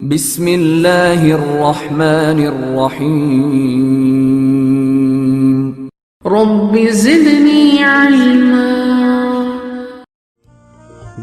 بسم اللہ الرحمن الرحیم رب زدنی علما.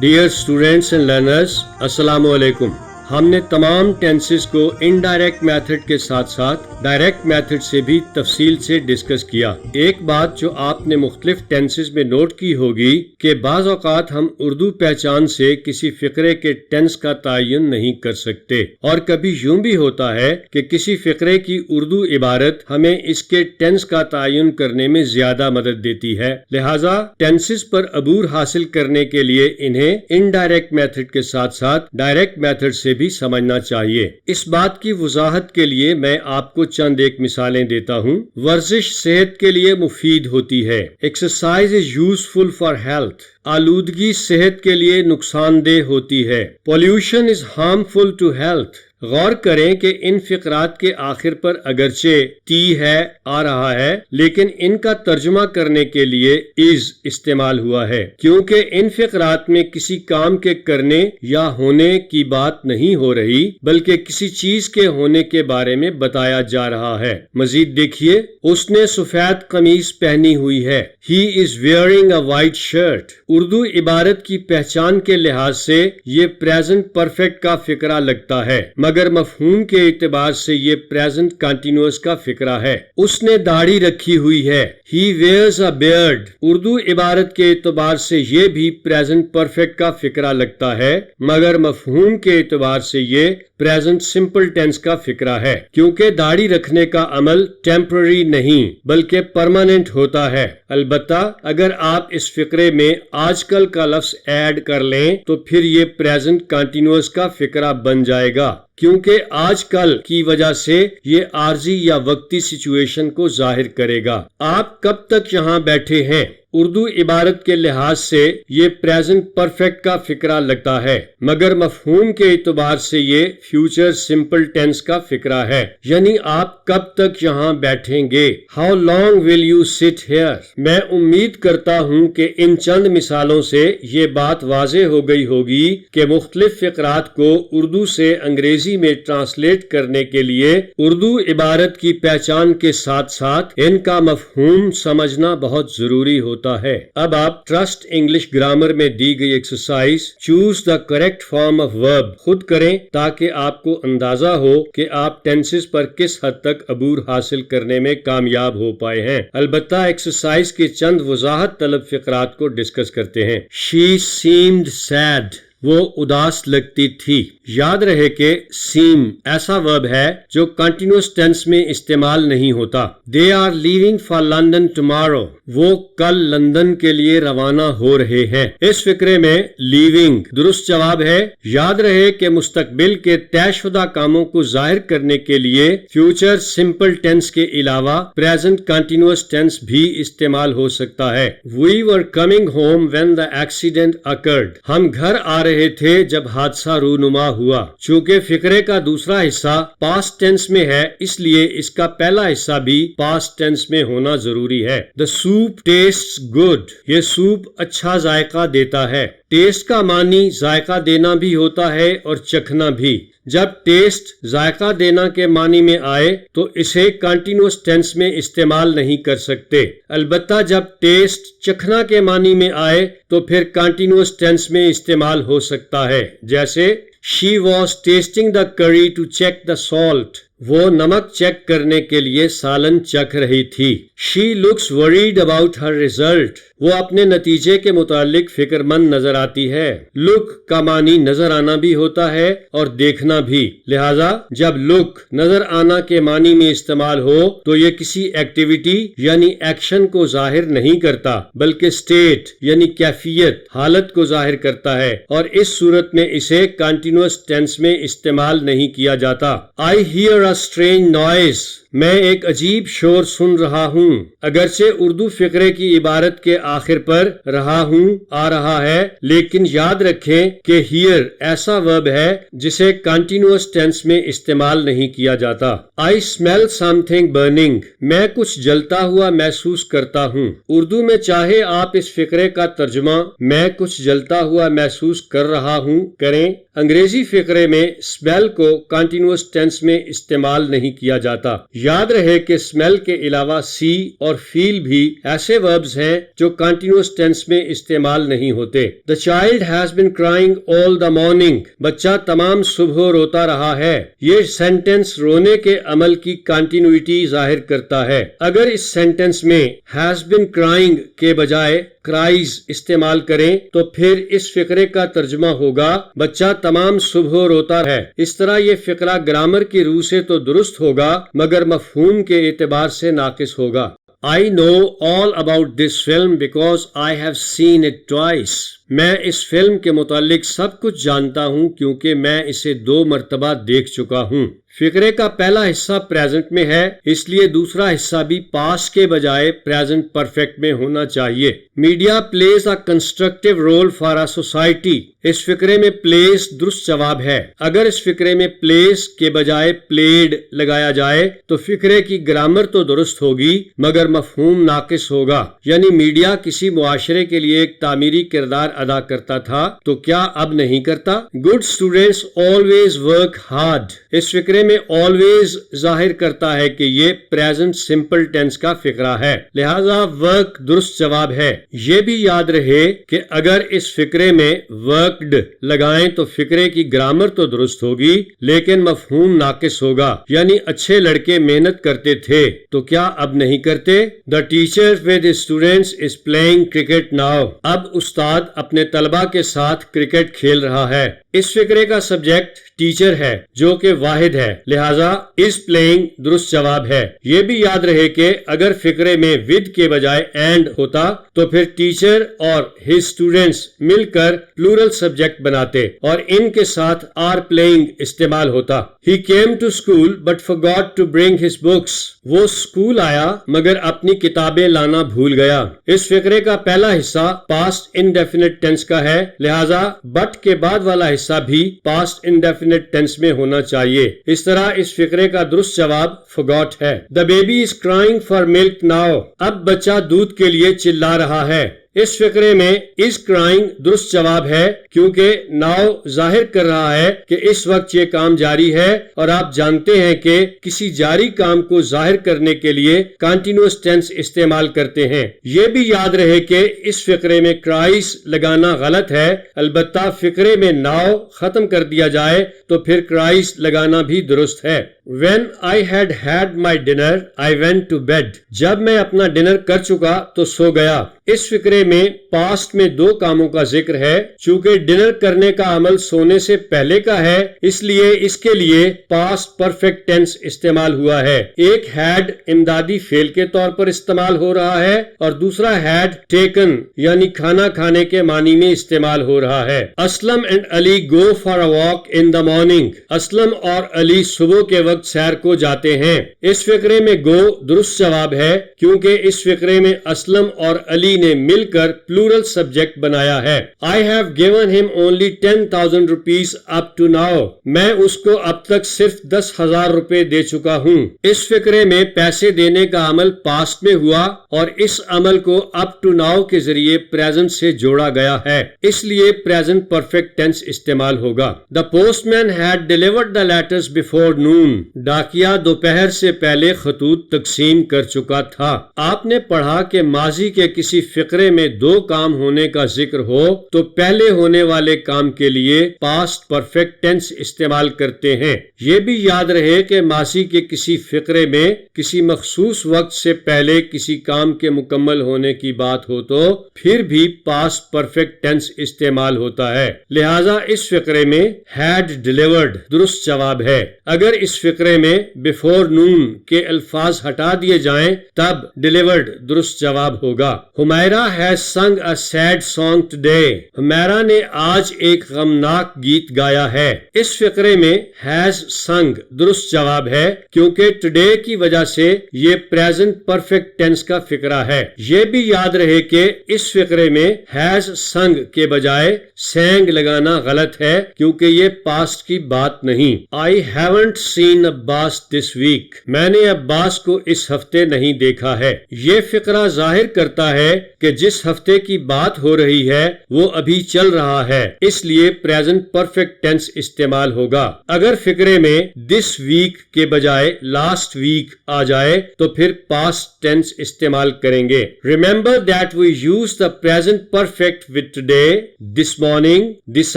ڈیئر اسٹوڈینٹس اینڈ لرنرز، السلام علیکم. ہم نے تمام ٹینسز کو انڈائریکٹ میتھڈ کے ساتھ ساتھ ڈائریکٹ میتھڈ سے بھی تفصیل سے ڈسکس کیا. ایک بات جو آپ نے مختلف ٹینسز میں نوٹ کی ہوگی کہ بعض اوقات ہم اردو پہچان سے کسی فقرے کے ٹینس کا تعین نہیں کر سکتے، اور کبھی یوں بھی ہوتا ہے کہ کسی فقرے کی اردو عبارت ہمیں اس کے ٹینس کا تعین کرنے میں زیادہ مدد دیتی ہے. لہٰذا ٹینسز پر عبور حاصل کرنے کے لیے انہیں انڈائریکٹ میتھڈ کے ساتھ ساتھ ڈائریکٹ میتھڈ سے بھی سمجھنا چاہیے. اس بات کی وضاحت کے لیے میں آپ کو چند ایک مثالیں دیتا ہوں. ورزش صحت کے لیے مفید ہوتی ہے. Exercise is useful for health. آلودگی صحت کے لیے نقصان دہ ہوتی ہے. Pollution is harmful to health. غور کریں کہ ان فقرات کے آخر پر اگرچہ ٹی ہے آ رہا ہے، لیکن ان کا ترجمہ کرنے کے لیے از استعمال ہوا ہے، کیونکہ ان فقرات میں کسی کام کے کرنے یا ہونے کی بات نہیں ہو رہی، بلکہ کسی چیز کے ہونے کے بارے میں بتایا جا رہا ہے. مزید دیکھیے، اس نے سفید قمیص پہنی ہوئی ہے. He is wearing a white shirt. Urdu عبارت کی پہچان کے لحاظ سے یہ پریزنٹ پرفیکٹ کا فقرہ لگتا ہے، مگر مفہوم کے اعتبار سے یہ پریزنٹ کنٹینیوس کا فقرہ ہے. اس نے داڑھی رکھی ہوئی ہے. He wears a beard. Urdu عبارت کے اعتبار سے یہ بھی پریزنٹ پرفیکٹ کا فقرہ لگتا ہے، مگر مفہوم کے اعتبار سے یہ پریزنٹ سمپل ٹینس کا فقرہ ہے، کیونکہ داڑھی رکھنے کا عمل ٹیمپرری نہیں بلکہ پرماننٹ ہوتا ہے. البتہ اگر آپ اس فقرے میں آج کل کا لفظ ایڈ کر لیں تو پھر یہ پریزنٹ کنٹینیوس کا فقرہ بن جائے گا، کیونکہ آج کل کی وجہ سے یہ عارضی یا وقتی سچویشن کو ظاہر کرے گا. آپ کب تک یہاں بیٹھے ہیں؟ اردو عبارت کے لحاظ سے یہ پریزنٹ پرفیکٹ کا فقرہ لگتا ہے، مگر مفہوم کے اعتبار سے یہ فیوچر سمپل ٹینس کا فقرہ ہے، یعنی آپ کب تک یہاں بیٹھیں گے. How long will you sit hair. میں امید کرتا ہوں کہ ان چند مثالوں سے یہ بات واضح ہو گئی ہوگی کہ مختلف فقرات کو اردو سے انگریزی میں ٹرانسلیٹ کرنے کے لیے اردو عبارت کی پہچان کے ساتھ ساتھ ان کا مفہوم سمجھنا بہت ضروری ہوتا ہے. اب آپ ٹرسٹ انگلش گرامر میں دی گئی exercise choose the correct form of verb خود کریں تاکہ آپ کو اندازہ ہو کہ آپ ٹینسز پر کس حد تک عبور حاصل کرنے میں کامیاب ہو پائے ہیں. البتہ ایکسرسائز کے چند وضاحت طلب فقرات کو ڈسکس کرتے ہیں. She seemed sad. وہ اداس لگتی تھی. یاد رہے کہ سیم ایسا ورب ہے جو کنٹینیوس ٹینس میں استعمال نہیں ہوتا. They are leaving for London tomorrow. وہ کل لندن کے لیے روانہ ہو رہے ہیں. اس فقرے میں لیونگ درست جواب ہے. یاد رہے کہ مستقبل کے طے شدہ کاموں کو ظاہر کرنے کے لیے فیوچر سمپل ٹینس کے علاوہ پریزنٹ کنٹینیوس ٹینس بھی استعمال ہو سکتا ہے. We were coming home when the accident occurred. ہم گھر آ رہے تھے جب حادثہ رونما ہوا. چونکہ فقرے کا دوسرا حصہ پاسٹ ٹینس میں ہے، اس لیے اس کا پہلا حصہ بھی پاسٹ ٹینس میں ہونا ضروری ہے. The soup tastes good. یہ سوپ اچھا ذائقہ دیتا ہے. ٹیسٹ کا معنی ذائقہ دینا بھی ہوتا ہے اور چکھنا بھی. جب ٹیسٹ ذائقہ دینا کے معنی میں آئے تو اسے کنٹینیوس ٹینس میں استعمال نہیں کر سکتے. البتہ جب ٹیسٹ چکھنا کے معنی میں آئے تو پھر کنٹینیوس ٹینس میں استعمال ہو سکتا ہے، جیسے She was tasting the curry to check the salt. وہ نمک چیک کرنے کے لیے سالن چکھ رہی تھی. She looks worried about her result. وہ اپنے نتیجے کے متعلق فکر مند نظر آتی ہے. لک کا معنی نظر آنا بھی ہوتا ہے اور دیکھنا بھی. لہذا جب لک نظر آنا کے معنی میں استعمال ہو تو یہ کسی ایکٹیویٹی یعنی ایکشن کو ظاہر نہیں کرتا، بلکہ اسٹیٹ یعنی کیفیت، حالت کو ظاہر کرتا ہے، اور اس صورت میں اسے کنٹینیوس ٹینس میں استعمال نہیں کیا جاتا. I hear a strange noise. میں ایک عجیب شور سن رہا ہوں. اگرچہ اردو فقرے کی عبارت کے آخر پر رہا ہوں آ رہا ہے، لیکن یاد رکھیں کہ ہیئر ایسا ورب ہے جسے کنٹینیوس ٹینس میں استعمال نہیں کیا جاتا. I smell something burning. میں کچھ جلتا ہوا محسوس کرتا ہوں. اردو میں چاہے آپ اس فقرے کا ترجمہ میں کچھ جلتا ہوا محسوس کر رہا ہوں کریں، انگریزی فقرے میں اسمیل کو کنٹینیوس ٹینس میں استعمال نہیں کیا جاتا. یاد رہے کہ اسمیل کے علاوہ سی اور فیل بھی ایسے وربز ہیں جو کنٹینیوس ٹینس میں استعمال نہیں ہوتے. The child has been crying all the morning. بچہ تمام صبح روتا رہا ہے. یہ سینٹنس رونے کے عمل کی کنٹینیوٹی ظاہر کرتا ہے. اگر اس سینٹنس میں has been crying کے بجائے کرائز استعمال کریں تو پھر اس فقرے کا ترجمہ ہوگا بچہ تمام صبح روتا ہے. اس طرح یہ فقرہ گرامر کی روح سے تو درست ہوگا مگر مفہوم کے اعتبار سے ناقص ہوگا. I know all about this film because I have seen it twice. میں اس فلم کے متعلق سب کچھ جانتا ہوں کیونکہ میں اسے 2 مرتبہ دیکھ چکا ہوں. فقرے کا پہلا حصہ پریزنٹ میں ہے، اس لیے دوسرا حصہ بھی پاسٹ کے بجائے پریزنٹ پرفیکٹ میں ہونا چاہیے. Media please a constructive role for a society. اس فقرے میں پلیس درست جواب ہے. اگر اس فقرے میں پلیس کے بجائے پلیڈ لگایا جائے تو فقرے کی گرامر تو درست ہوگی مگر مفہوم ناقص ہوگا. یعنی میڈیا کسی معاشرے کے لیے ایک تعمیری کردار ادا کرتا تھا تو کیا اب نہیں کرتا؟ Good students always work hard. اس فقرے میں آلویز ظاہر کرتا ہے کہ یہ پریزنٹ سمپل ٹینس کا فقرہ ہے، لہذا ورک درست جواب ہے. یہ بھی یاد رہے کہ اگر اس فقرے میں ورکڈ لگائیں تو فقرے کی گرامر تو درست ہوگی لیکن مفہوم ناقص ہوگا. یعنی اچھے لڑکے محنت کرتے تھے تو کیا اب نہیں کرتے؟ The teacher with his students is playing cricket now. اب استاد اپنے طلبہ کے ساتھ کرکٹ کھیل رہا ہے. اس فقرے کا سبجیکٹ ٹیچر ہے جو کہ واحد ہے، لہذا از پلینگ درست جواب ہے. یہ بھی یاد رہے کہ اگر فقرے میں ود کے بجائے اینڈ ہوتا تو پھر ٹیچر اور ہز اسٹوڈینٹس مل کر پلورل سبجیکٹ بناتے اور ان کے ساتھ آر پلینگ استعمال ہوتا. He came to school but forgot to bring his books. وہ اسکول آیا مگر اپنی کتابیں لانا بھول گیا. اس فقرے کا پہلا حصہ پاسٹ انڈیفینٹ ٹینس کا ہے، لہذا بٹ کے بعد والا حصہ بھی پاسٹ انڈیفینٹ ٹینس میں ہونا چاہیے. اس طرح اس فقرے کا درست جواب forgot ہے. The baby is crying for milk now. اب بچہ دودھ کے لیے چلا رہا ہے. اس فقرے میں is crying درست جواب ہے کیونکہ now ظاہر کر رہا ہے کہ اس وقت یہ کام جاری ہے اور آپ جانتے ہیں کہ کسی جاری کام کو ظاہر کرنے کے لیے کنٹینیوس ٹینس استعمال کرتے ہیں. یہ بھی یاد رہے کہ اس فقرے میں cries لگانا غلط ہے، البتہ فقرے میں now ختم کر دیا جائے تو پھر cries لگانا بھی درست ہے. When I had had my dinner, I went to bed. جب میں اپنا ڈنر کر چکا تو سو گیا. اس فقرے میں پاسٹ میں 2 کاموں کا ذکر ہے. چونکہ ڈنر کرنے کا عمل سونے سے پہلے کا ہے اس لیے اس کے لیے پاسٹ پرفیکٹ ٹینس استعمال ہوا ہے. ایک had امدادی فعل کے طور پر استعمال ہو رہا ہے اور دوسرا had taken یعنی کھانا کھانے کے معنی میں استعمال ہو رہا ہے. Aslam and Ali go for a walk in the morning. Aslam اور علی صبح کے وقت سیر کو جاتے ہیں. اس فقرے میں go درست جواب ہے کیونکہ اس فقرے میں اسلم اور علی نے مل کر پلورل سبجیکٹ بنایا ہے. I have given him only 10,000 rupees up to now. میں اس کو اب تک صرف 10,000 روپے دے چکا ہوں. اس فقرے میں پیسے دینے کا عمل پاسٹ میں ہوا اور اس عمل کو up to now کے ذریعے پریزنٹ سے جوڑا گیا ہے، اس لیے پریزنٹ پرفیکٹ ٹینس استعمال ہوگا. The postman had delivered the letters before noon. ڈاکیا دوپہر سے پہلے خطوط تقسیم کر چکا تھا. آپ نے پڑھا کہ ماضی کے کسی فقرے میں 2 کام ہونے کا ذکر ہو تو پہلے ہونے والے کام کے لیے پاسٹ پرفیکٹ ٹینس استعمال کرتے ہیں. یہ بھی یاد رہے کہ ماضی کے کسی فقرے میں کسی مخصوص وقت سے پہلے کسی کام کے مکمل ہونے کی بات ہو تو پھر بھی پاسٹ پرفیکٹ ٹینس استعمال ہوتا ہے. لہذا اس فقرے میں had delivered درست جواب ہے. اگر اس فقرے میں before noon کے الفاظ ہٹا دیے جائیں تب delivered درست جواب ہوگا. Humaira has sung a sad song today. Humaira نے آج ایک غمناک گیت گایا ہے. اس فقرے میں has sung درست جواب ہے کیونکہ today کی وجہ سے یہ present perfect tense کا فقرہ ہے. یہ بھی یاد رہے کہ اس فقرے میں has sung کے بجائے sang لگانا غلط ہے کیونکہ یہ past کی بات نہیں. I haven't seen Abbas this week. میں نے عباس کو اس ہفتے نہیں دیکھا ہے. یہ فقرہ ظاہر کرتا ہے کہ جس ہفتے کی بات ہو رہی ہے وہ ابھی چل رہا ہے، اس لیے present perfect tense استعمال ہوگا. اگر فقرے میں this week کے بجائے last week آ جائے تو پھر past tense استعمال کریں گے. Remember that we use the present perfect with today, this morning, this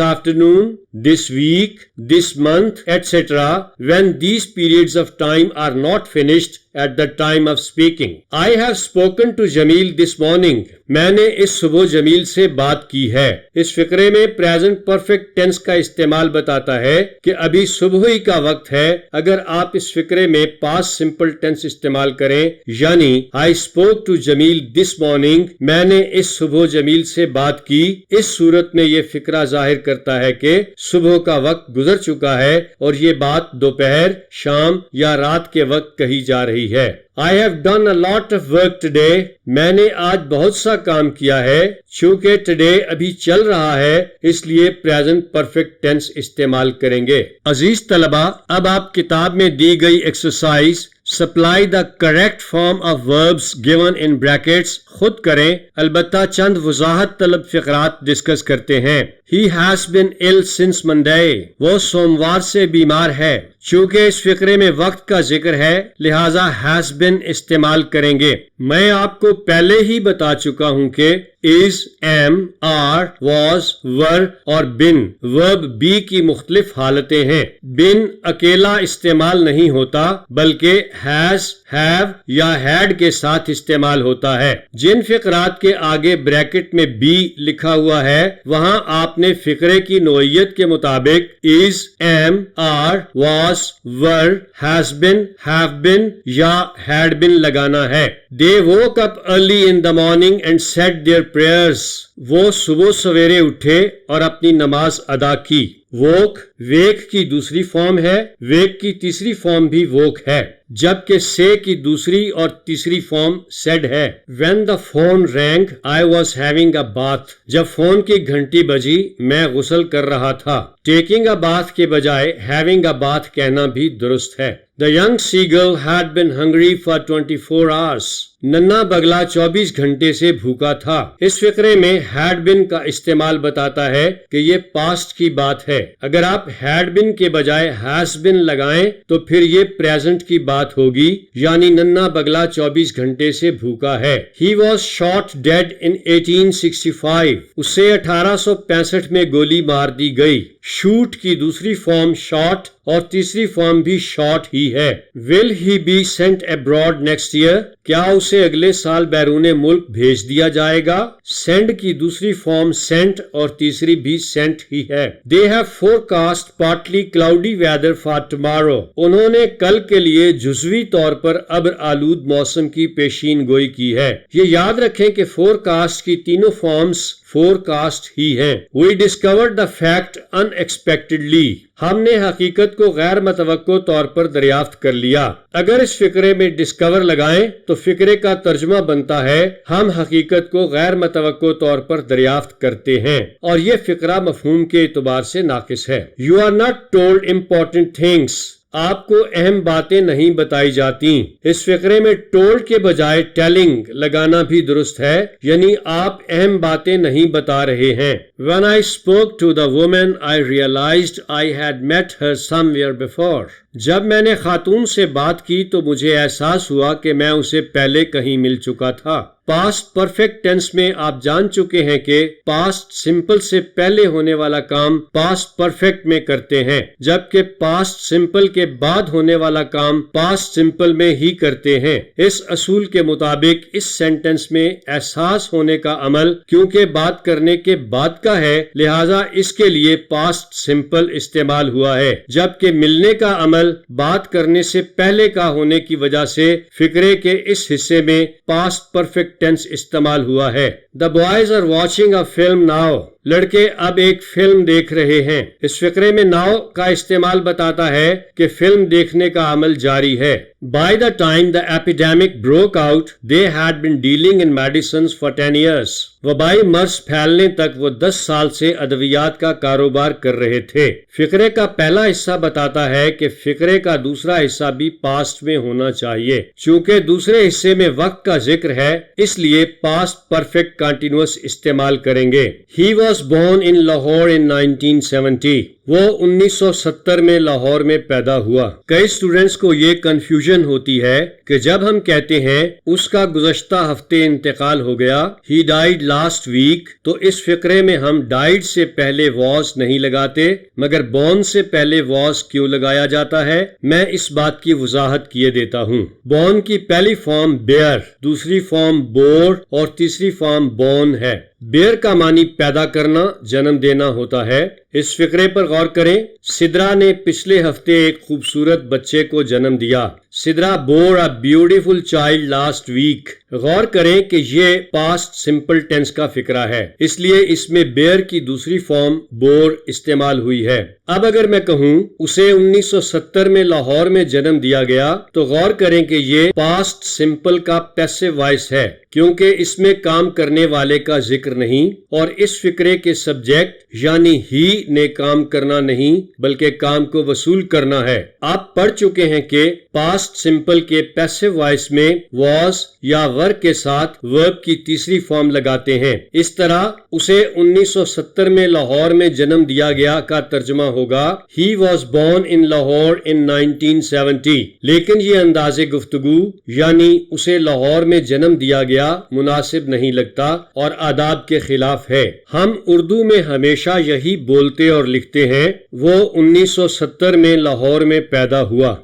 afternoon, this week, this month, etc. when these periods of time are not finished at the time of speaking. I have spoken to Jamil this morning. میں نے اس صبح جمیل سے بات کی ہے. اس فقرے میں present perfect tense کا استعمال بتاتا ہے کہ ابھی صبح ہی کا وقت ہے. اگر آپ اس فقرے میں past simple tense استعمال کریں یعنی I spoke to Jamil this morning، میں نے اس صبح جمیل سے بات کی، اس صورت میں یہ فقرہ ظاہر کرتا ہے کہ صبح کا وقت گزر چکا ہے اور یہ بات دوپہر، شام یا رات کے وقت کہی جا رہی ہے. I have done a lot of work today. میں نے آج بہت سا کام کیا ہے. چونکہ today ابھی چل رہا ہے اس لیے present perfect tense استعمال کریں گے. عزیز طلبہ، اب آپ کتاب میں دی گئی exercise supply the correct form of verbs given in brackets خود کریں. البتہ چند وضاحت طلب فقرات ڈسکس کرتے ہیں. He has been ill since Monday. وہ سوموار سے بیمار ہے. چونکہ اس فقرے میں وقت کا ذکر ہے لہٰذا has been استعمال کریں گے. میں آپ کو پہلے ہی بتا چکا ہوں کہ is, am, are, was, were اور been verb be کی مختلف حالتیں ہیں. been اکیلا استعمال نہیں ہوتا بلکہ has, have یا had کے ساتھ استعمال ہوتا ہے. جن فقرات کے آگے بریکٹ میں be لکھا ہوا ہے وہاں آپ نے فقرے کی نوعیت کے مطابق is, am, are, was, were, has been, have been یا had been لگانا ہے. They woke up early in the morning and said their prayers. وہ صبح سویرے اٹھے اور اپنی نماز ادا کی. ووک ویک کی دوسری فارم ہے، ویک کی تیسری فارم بھی ووک ہے، جبکہ سے کی دوسری اور تیسری فارم سیڈ ہے. When the phone rang, I was having a bath. جب فون کی گھنٹی بجی میں غسل کر رہا تھا. Taking a bath کے بجائے having a bath کہنا بھی درست ہے. The young seagull had been hungry for 24 hours. ننھا بگلا 24 گھنٹے سے بھوکا تھا. اس فقرے میں had been کا استعمال بتاتا ہے کہ یہ past کی بات ہے. اگر آپ had been کے بجائے has been لگائیں تو پھر یہ present کی بات ہوگی یعنی ننھا بگلا 24 گھنٹے سے بھوکا ہے. He was shot dead in 1865. اسے 1865 میں گولی مار دی گئی. shoot کی دوسری فارم shot اور تیسری فارم بھی shot ہی ہے. Will he be sent abroad next year? کیا اسے اگلے سال بیرون ملک بھیج دیا جائے گا؟ send کی دوسری فارم sent اور تیسری بھی sent ہی ہے. They have forecast partly cloudy weather for tomorrow. انہوں نے کل کے لیے جزوی طور پر ابر آلود موسم کی پیشین گوئی کی ہے. یہ یاد رکھیں کہ forecast کی تینوں فارمز forecast ہی ہیں. We discovered the fact unexpectedly. ہم نے حقیقت کو غیر متوقع طور پر دریافت کر لیا. اگر اس فقرے میں ڈسکور لگائیں تو فقرے کا ترجمہ بنتا ہے ہم حقیقت کو غیر متوقع طور پر دریافت کرتے ہیں، اور یہ فقرہ مفہوم کے اعتبار سے ناقص ہے. You are not told important things. آپ کو اہم باتیں نہیں بتائی جاتی. اس فقرے میں ٹولڈ کے بجائے ٹیلنگ لگانا بھی درست ہے یعنی آپ اہم باتیں نہیں بتا رہے ہیں. When I spoke to the woman, I realized I had met her somewhere before. جب میں نے خاتون سے بات کی تو مجھے احساس ہوا کہ میں اسے پہلے کہیں مل چکا تھا. پاسٹ پرفیکٹ ٹینس میں آپ جان چکے ہیں کہ پاسٹ سمپل سے پہلے ہونے والا کام پاسٹ پرفیکٹ میں کرتے ہیں، جبکہ پاسٹ سمپل کے بعد ہونے والا کام پاسٹ سمپل میں ہی کرتے ہیں۔ اس اصول کے مطابق اس سینٹنس میں احساس ہونے کا عمل کیونکہ بات کرنے کے بعد کا ہے، لہذا اس کے لیے پاسٹ سمپل استعمال ہوا ہے، جبکہ ملنے کا عمل بات کرنے سے پہلے کا ہونے کی وجہ سے فقرے کے اس حصے میں پاسٹ پرفیکٹ ٹینس استعمال ہوا ہے۔ The boys are watching a film now. لڑکے اب ایک فلم دیکھ رہے ہیں۔ اس فقرے میں now کا استعمال بتاتا ہے کہ فلم دیکھنے کا عمل جاری ہے۔ By the time the epidemic broke out, they had been dealing in medicines for 10 years. وبائی مرض پھیلنے تک وہ 10 سال سے ادویات کا کاروبار کر رہے تھے۔ فقرے کا پہلا حصہ بتاتا ہے کہ فقرے کا دوسرا حصہ بھی پاسٹ میں ہونا چاہیے۔ چونکہ دوسرے حصے میں وقت کا ذکر ہے، اس لیے پاسٹ پرفیکٹ کنٹینیوس استعمال کریں گے۔ He was born in Lahore in 1970. وہ 1970 میں لاہور میں پیدا ہوا۔ کئی سٹوڈنٹس کو یہ کنفیوژن ہوتی ہے کہ جب ہم کہتے ہیں اس کا گزشتہ ہفتے انتقال ہو گیا، he died last week، تو اس فقرے میں ہم died سے پہلے was نہیں لگاتے، مگر born سے پہلے was کیوں لگایا جاتا ہے؟ میں اس بات کی وضاحت کیے دیتا ہوں۔ born کی پہلی فارم bear، دوسری فارم bore اور تیسری فارم born ہے۔ بیئر کا معنی پیدا کرنا، جنم دینا ہوتا ہے۔ اس فقرے پر غور کریں۔ سدرا نے پچھلے ہفتے ایک خوبصورت بچے کو جنم دیا۔ Sidra bore a beautiful child last week۔ غور کریں کہ یہ پاسٹ سمپل ٹینس کا فقرہ ہے، اس لیے اس میں بیئر کی دوسری فارم bore استعمال ہوئی ہے۔ اب اگر میں کہوں اسے 1970 میں لاہور میں جنم دیا گیا تو غور کریں کہ یہ پاسٹ سمپل کا پیسو وائس ہے، کیونکہ اس میں کام کرنے والے کا ذکر نہیں، اور اس فقرے کے سبجیکٹ یعنی ہی نے کام کرنا نہیں بلکہ کام کو وصول کرنا ہے۔ آپ پڑھ چکے ہیں کہ پاسٹ سمپل کے پیسو وائس میں was یا ورب کے ساتھ ورب کی تیسری فارم لگاتے ہیں۔ اس طرح اسے 1970 میں لاہور میں جنم دیا گیا کا ترجمہ ہوگا He was born in Lahore in 1970، لیکن یہ انداز گفتگو یعنی اسے لاہور میں جنم دیا گیا مناسب نہیں لگتا اور آداب کے خلاف ہے۔ ہم اردو میں ہمیشہ یہی بولتے اور لکھتے ہیں وہ 1970 میں لاہور میں پیدا ہوا۔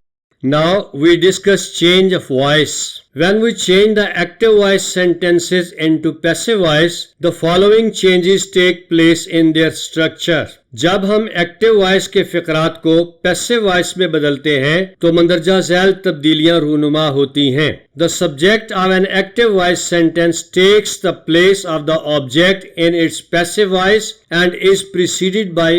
Now we discuss change of voice. When we change the active voice sentences into passive voice, the following changes take place in their structure. جب ہم ایکٹیو وائس کے فقرات کو پیسو وائس میں بدلتے ہیں تو مندرجہ ذیل تبدیلیاں رونما ہوتی ہیں۔ The subject of an active voice sentence takes the place of the object in its passive voice and is preceded by.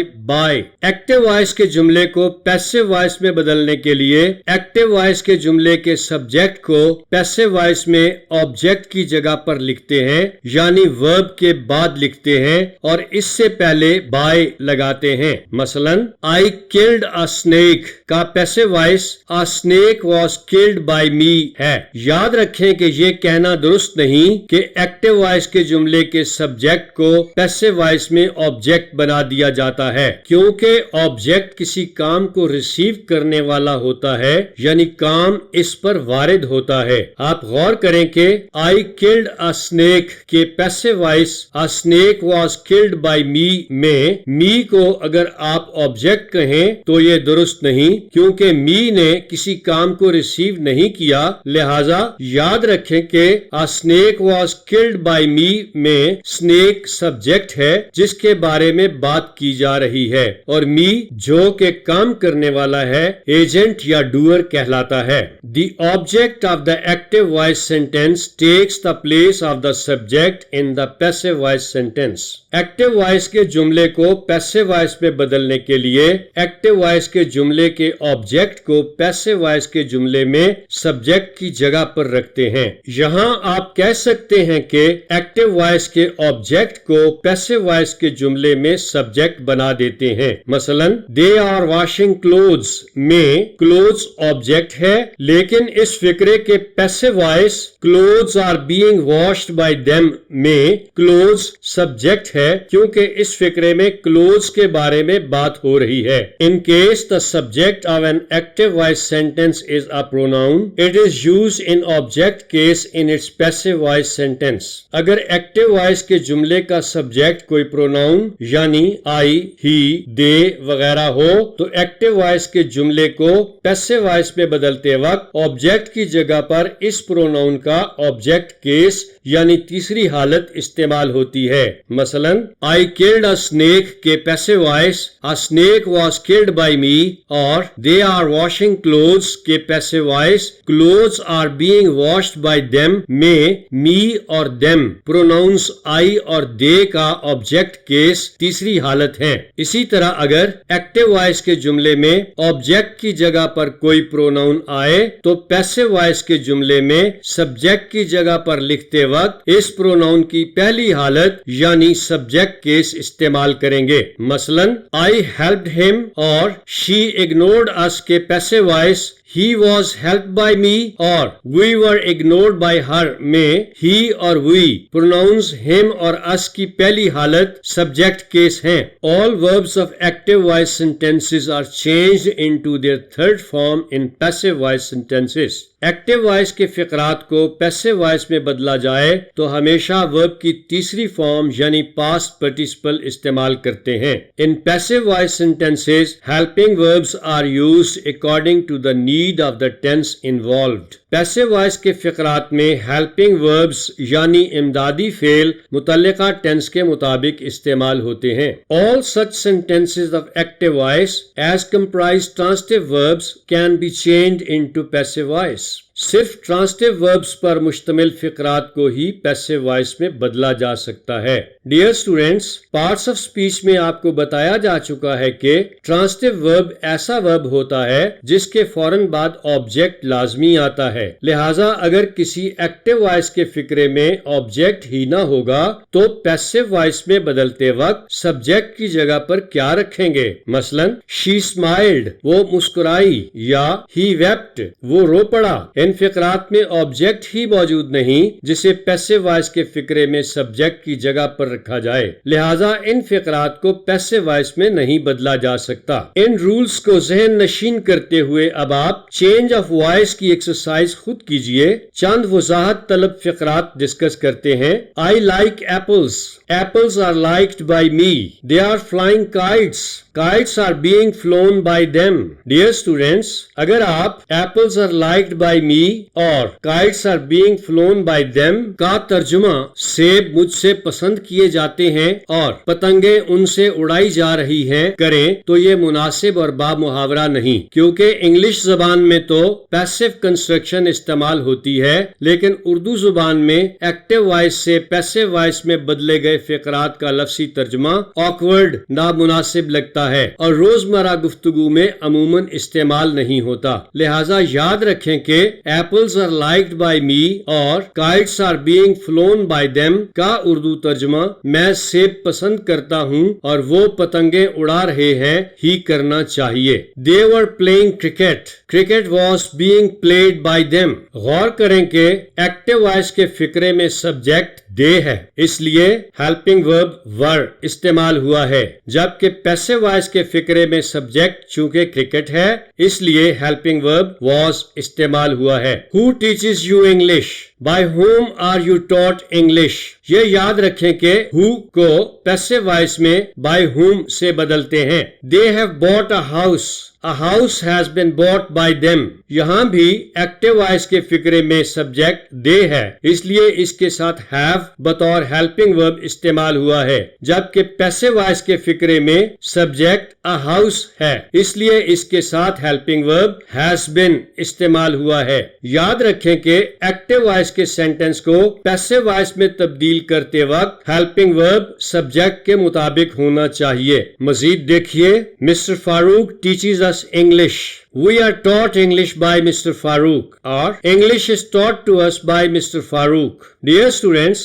Active voice کے جملے کو پیسو وائس میں بدلنے کے لیے ایکٹیو وائس کے جملے کے سبجیکٹ کو پیسو وائس میں آبجیکٹ کی جگہ پر لکھتے ہیں، یعنی ورب کے بعد لکھتے ہیں اور اس سے پہلے by لگاتے ہیں۔ مثلا I killed a snake کا passive voice a snake was killed by me ہے۔ یاد رکھیں کہ یہ کہنا درست نہیں کہ ایکٹیو وائس کے جملے کے سبجیکٹ کو پیسو وائس میں آبجیکٹ بنا دیا جاتا ہے، کیونکہ آبجیکٹ کسی کام کو ریسیو کرنے والا ہوتا ہے، یعنی کام اس پر وارد ہوتا ہے۔ آپ غور کریں کہ I killed a snake کے passive voice a snake was killed by me میں me کو اگر آپ آبجیکٹ کہیں تو یہ درست نہیں، کیونکہ me نے کسی کام کو ریسیو نہیں کیا، لہذا یاد رکھیں کہ a snake was killed by me میں snake سبجیکٹ ہے جس کے بارے میں بات کی جا رہی ہے، اور me جو کہ کام کرنے والا ہے ایجنٹ یا ڈوئر کہلاتا ہے۔ The object of the active voice sentence takes the place of the subject in the passive voice sentence. Active voice کے جملے کو پیسو وائس میں بدلنے کے لیے ایکٹیو وائس کے جملے کے آبجیکٹ کو پیسو وائس کے جملے میں سبجیکٹ کی جگہ پر رکھتے ہیں۔ یہاں آپ کہہ سکتے ہیں کہ ایکٹیو وائس کے آبجیکٹ کو پیسو وائس کے جملے میں سبجیکٹ بنا دیتے ہیں۔ مثلا they are washing clothes میں clothes آبجیکٹ ہے، لیکن اس فقرے کے passive passive voice clothes are being washed by them میں clothes سبجیکٹ ہے کیونکہ اس فقرے میں clothes کے بارے میں بات ہو رہی ہے. In case the subject of an active voice sentence is a pronoun, it is used in object case in its passive voice sentence. اگر ایکٹیو وائس کے جملے کا سبجیکٹ کوئی پروناؤن یعنی I, he, they وغیرہ ہو تو ایکٹیو وائس کے جملے کو پیسو وائس میں بدلتے وقت آبجیکٹ کی جگہ پر اس پروناؤن کا آبجیکٹ کیس یعنی تیسری حالت استعمال ہوتی ہے. مثلا I killed a snake کے passive voice a snake was killed by me اور they are washing clothes کے passive voice clothes are being washed by them میں me اور them پروناؤنس I اور they کا آبجیکٹ کیس تیسری حالت ہے. اسی طرح اگر ایکٹیو وائس کے جملے میں آبجیکٹ کی جگہ پر کوئی پروناؤن آئے تو پیسو وائس کے جملے میں سبجیکٹ کی جگہ پر لکھتے وقت اس پروناؤن کی پہلی حالت یعنی سبجیکٹ کیس استعمال کریں گے. مثلا I helped him اور she ignored us کے passive voice He was helped by me اور we were ignored by her میں he اور we pronouns him اور us کی پہلی حالت سبجیکٹ کیس ہیں. All verbs of active voice sentences are changed into their third form in passive voice sentences. Active voice کے فقرات کو پیسو وائس میں بدلا جائے تو ہمیشہ ورب کی تیسری فارم یعنی پاسٹ پارٹیسپل استعمال کرتے ہیں. In passive voice sentences, helping verbs are used according to the need of the tense involved. Passive voice کے فقرات میں ہیلپنگ وربز یعنی امدادی فعل متعلقہ ٹینس کے مطابق استعمال ہوتے ہیں. All such sentences of active voice as comprise transitive verbs can be changed into passive voice. صرف ٹرانسٹیو وربز پر مشتمل فقرات کو ہی پیسو وائس میں بدلا جا سکتا ہے. Dear students, parts of speech میں آپ کو بتایا جا چکا ہے کہ ٹرانسٹیو ورب ایسا ورب ہوتا ہے جس کے فوراً بعد آبجیکٹ لازمی آتا ہے. لہٰذا اگر کسی ایکٹیو وائس کے فقرے میں آبجیکٹ ہی نہ ہوگا تو پیسو وائس میں بدلتے وقت سبجیکٹ کی جگہ پر کیا رکھیں گے؟ مثلا she smiled وہ مسکرائی یا he wept وہ رو پڑا. ان فقرات میں آبجیکٹ ہی موجود نہیں جسے پیسو وائس کے فقرے میں سبجیکٹ کی جگہ پر رکھا جائے، لہٰذا ان فقرات کو پیسو وائس میں نہیں بدلا جا سکتا. ان رولز کو ذہن نشین کرتے ہوئے اب آپ چینج آف وائس کی ایکسرسائز خود کیجئے. چند وضاحت طلب فقرات ڈسکس کرتے ہیں. I like apples. Apples are liked by me. They are flying kites. Kites are being flown by them. Dear students, اگر آپ apples are liked by me اور kites are being flown by them کا ترجمہ سیب مجھ سے پسند کیے جاتے ہیں اور پتنگیں ان سے اڑائی جا رہی ہیں کریں تو یہ مناسب اور با محاورہ نہیں، کیونکہ انگلش زبان میں تو پیسو کنسٹرکشن استعمال ہوتی ہے لیکن اردو زبان میں ایکٹیو وائس سے پیسو وائس میں بدلے گئے فقرات کا لفظی ترجمہ آکورڈ نامناسب لگتا ہے اور روزمرہ گفتگو میں عموماً استعمال نہیں ہوتا. لہٰذا یاد رکھیں کہ apples are liked by me اور kites are being flown by them کا اردو ترجمہ میں سیب پسند کرتا ہوں اور وہ پتنگیں اڑا رہے ہیں ہی کرنا چاہیے. They were playing cricket. Cricket was being played by them. غور کریں کہ ایکٹیو وائس کے فقرے میں سبجیکٹ دے ہے اس لیے ہیلپنگ ورب ور استعمال ہوا ہے، جبکہ پیسو وائس کے فقرے میں سبجیکٹ چونکہ کرکٹ ہے اس لیے ہیلپنگ ورب واز استعمال ہوا ہے. Who teaches you English? By whom are you taught English? یہ یاد رکھیں کہ who کو پیسو وائس میں by whom سے بدلتے ہیں. They have bought a house. A house has been bought by them. یہاں بھی ایکٹیو وائس کے فقرے میں سبجیکٹ دے ہے اس لیے اس کے ساتھ have بطور ہیلپنگ ورب استعمال ہوا ہے، جبکہ پیسو وائس کے فقرے میں سبجیکٹ a house ہے اس لیے اس کے ساتھ ہیلپنگ ورب has been استعمال ہوا ہے. یاد رکھیں کہ ایکٹیو وائس کے سینٹنس کو پیسو وائس میں تبدیل کرتے وقت ہیلپنگ ورب سبجیکٹ کے مطابق ہونا چاہیے. مزید دیکھیے mister Farooq teaches us English. We are taught English by Mr. Farooq or English is taught to us by Mr. Farooq. Dear students,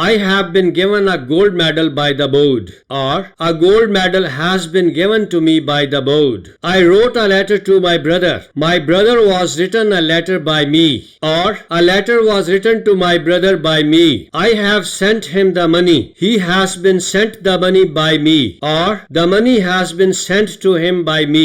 I have been given a gold medal by the board. Or a gold medal has been given to me by the board. I wrote a letter to my brother. My brother was written a letter by me. Or a letter was written to my brother by me. I have sent him the money. He has been sent the money by me. Or the money has been sent to him by me.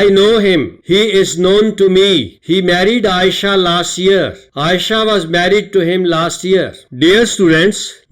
I know him. He is known to me. He married Aisha last year. Aisha was married to him last year. Dear students,